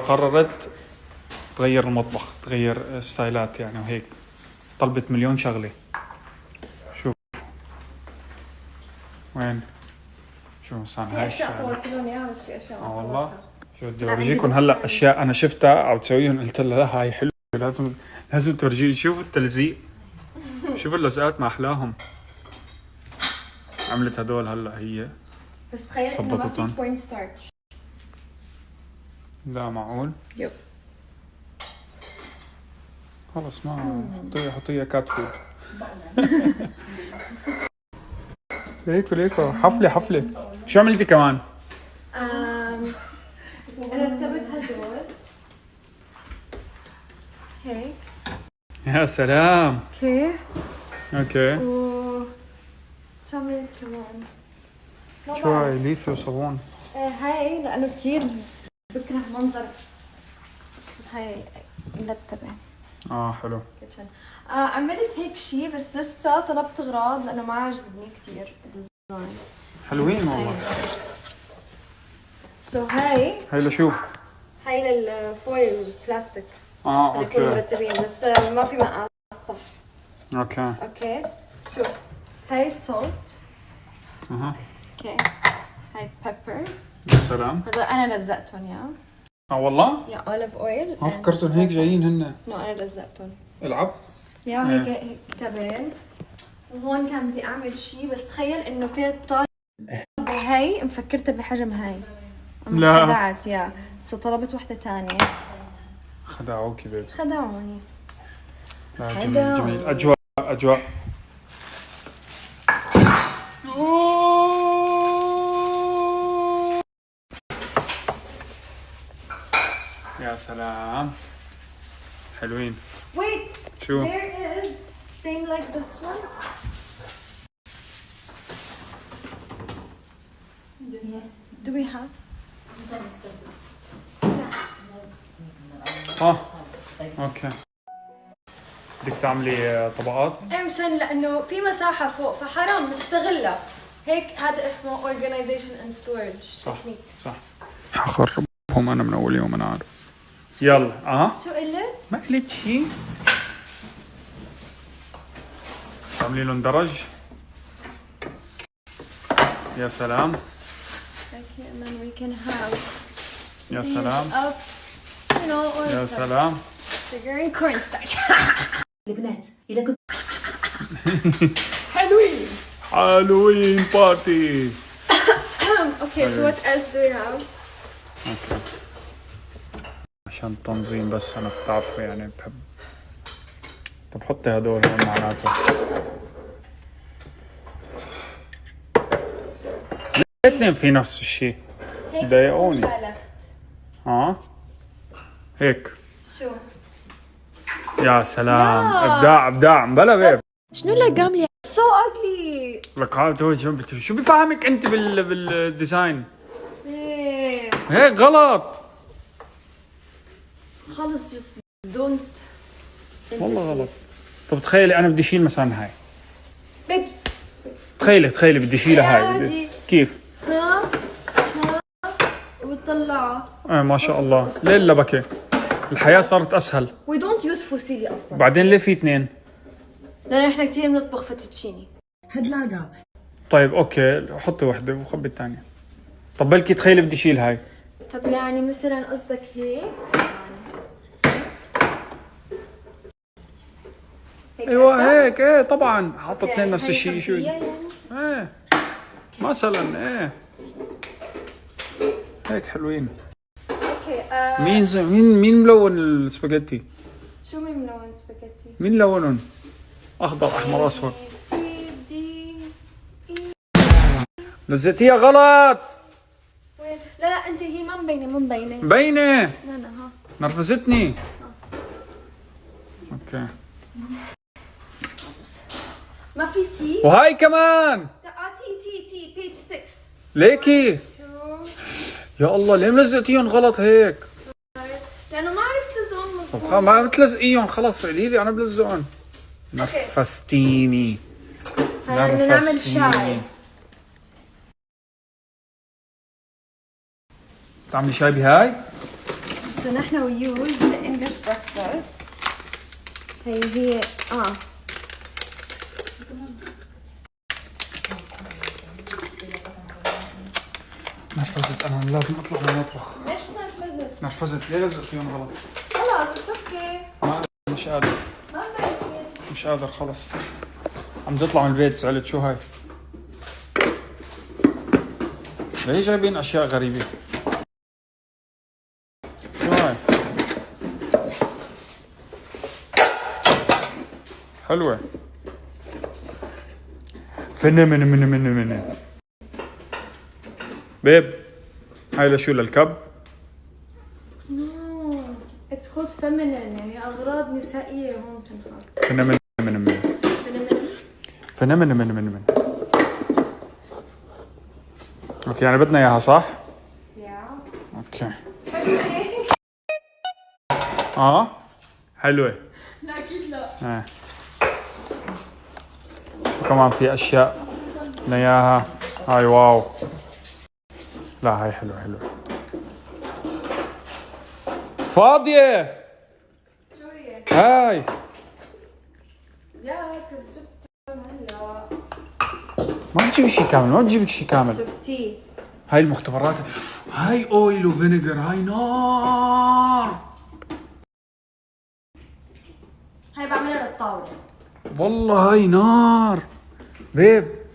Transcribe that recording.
قررت تغير المطبخ، تغير ستايلات يعني، وهيك طلبت مليون شغلة. شوف وين، شو صار في اشياء صورت لهم اياها، بس في اشياء ما والله صورتها. شو بدي اورجيكم هلا اشياء انا شفتها او تسويهم، قلت لها لا هاي حلوه، لازم تورجيني. شوف التلزيق، شوف اللزقات ما احلاهم. عملت هدول هلا هي، بس تخيل انه ما في كورن ستارتش. لا معقول. يب خلص ما حطيها كات فود. ليكو حفلة. شو عملتي كمان؟ رتبت هدول هيك. يا سلام. اوكي و شو عملت كمان؟ شو هاي؟ ليفي وصابون. هاي لانه كثير بكره منظر هاي مرتبه. حلو. كيتشن. عملت هيك شيء بس لسه طلبت اغراض لانه ما عجبني كثير الديزاين. حلوين والله. هاي لشو؟ هاي للفويل بلاستيك. اوكي مرتبين بس ما في مقاس صح. اوكي شوف هاي سولت. اوكي هاي بيبر. يا سلام. هذا انا لزقتهم يا والله؟ يا اوليف اويل. فكرتهم هيك جايين هن. انا لزقتهم. العب يا هيك كتابين. وهون كان بدي اعمل شيء بس تخيل انه كانت طالبه هاي مفكرتها بحجم هاي. لا خدعت يا طلبت وحده ثانيه. خدعوكي بيبي. خدعوني. لا جميل. اجواء. يا سلام حلوين. Wait. شو؟ There is same like this one. Do we have? اوكي. بدك تعملي طبقات؟ مشان لانه في مساحه فوق فحرام نستغلها. هيك هذا اسمه organization and storage. صح. حخربهم انا من اول يوم انا عارف. يلا شو قلت؟ ما قلت شيء. تعملي لهم درج. يا سلام. and then we can have. يا سلام. يا سلام. sugar and cornstarch. البنات إذا كنت حلوين بارتي. Okay, so what else do we have? اوكي عشان التنظيم بس انا بتعرفوا يعني بحب. طب حطي هدول هون معناته. الاثنين في نفس الشيء. ضايقوني. هيك. شو؟ يا سلام. ابداع بلا بيب. شنو لقام لي؟ So ugly. لك شو بفهمك انت بالديزاين؟ ايه هيك غلط. خلص just don't. والله غلط. طب تخيلي انا بدي اشيل مثلا هاي. بيب. تخيلي بدي اشيلها هاي. كيف؟ ها وتطلعها. ما شاء الله. ليه اللبكة؟ الحياة صارت اسهل. We don't use فوسيلي اصلا. بعدين ليه في اثنين؟ لأن احنا كثير بنطبخ فيتوتشيني. هدلاقة. طيب اوكي حطي وحده وخبي الثانيه. طب بلكي تخيلي بدي اشيل هاي. طب يعني مثلا قصدك هيك؟ ايوه هيك. ايه طبعا حاطط اثنين نفس الشيء. شو يعني؟ ايه مثلا هيك حلوين. اوكي مين ملون السباجيتي؟ شو مين ملون سباجيتي؟ مين لونهم؟ اخضر احمر اصفر. لزقتيها غلط. وين؟ لا انت هي ما مبينه. مبينه. لا ها نرفزتني. اوكي ما في تي. وهاي كمان. تي بيج 6. ليكي يا الله ليه ملزقتيهم غلط هيك؟ لانه ما عرفت لزقهم مضبوط. طب ما بتلزقيهم خلص قولي لي انا بلزقهم. نرفزتيني. بدنا نعمل شاي. تعملي شاي بهاي؟ سو نحن ويوز الانجلش بريكفاست. هي نرفزت انا لازم اطلع من المطبخ. ليش نرفزت؟ نرفزت ليه لزق فيهم غلط؟ خلاص اتس اوكي. مش قادر ما بقدر. مش قادر خلص. عم تطلع من البيت زعلت. شو هاي؟ ليه جايبين اشياء غريبة؟ شو هاي؟ حلوة. فن بيب. هاي لشو للكب؟ نو اتس كولد فيمينين، يعني اغراض نسائيه هون تنحط. فن اوكي يعني بدنا اياها صح؟ يا اوكي. حلوة. لا اكيد لا. شو كمان في اشياء بدنا اياها؟ هاي واو. لا هاي حلوة. فاضية. شو هي؟ هاي لا كز شفت هلا. ما تجيب شيء كامل. ما تجيبك شيء كامل. شفتيه؟ هاي المختبرات. هاي اويل وفينيجر. هاي نار. هاي بعملها للطاوله. والله هاي نار بيب.